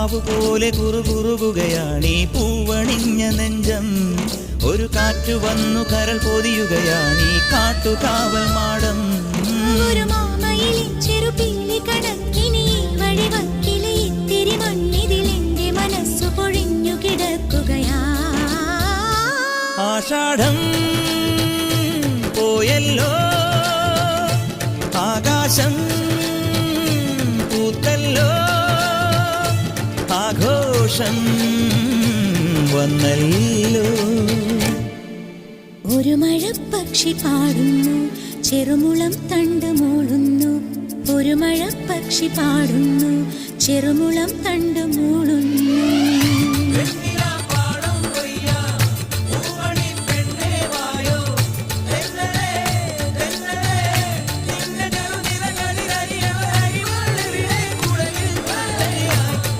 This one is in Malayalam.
പോലെ കുറുകുറുകുകയാണീ പൂവണിഞ്ഞ നെഞ്ചം. ഒരു കാറ്റു വന്നു കരൾ പൊതിയുകയാണീ കാട്ടുകാവൽ മാടം. ഒരു മാമയിലെ ചെറുപീലി കണക്കിനി വഴിവക്കിലെ ഇത്തിരി മണ്ണിതിൽ എന്റെ മനസ്സു പൊഴിഞ്ഞു കിടക്കുകയാ. ആഷാഢം പോയല്ലോ, ആകാശം പൂത്തല്ലോ, ആഘോഷം വന്നല്ലോ. ഒരു മഴപ്പക്ഷി പാടുന്നു, ചെറുമുളം തണ്ട് മൂളുന്നു. ഒരു മഴപ്പക്ഷി പാടുന്നു, ചെറുമുളം തണ്ട് മൂളുന്നു.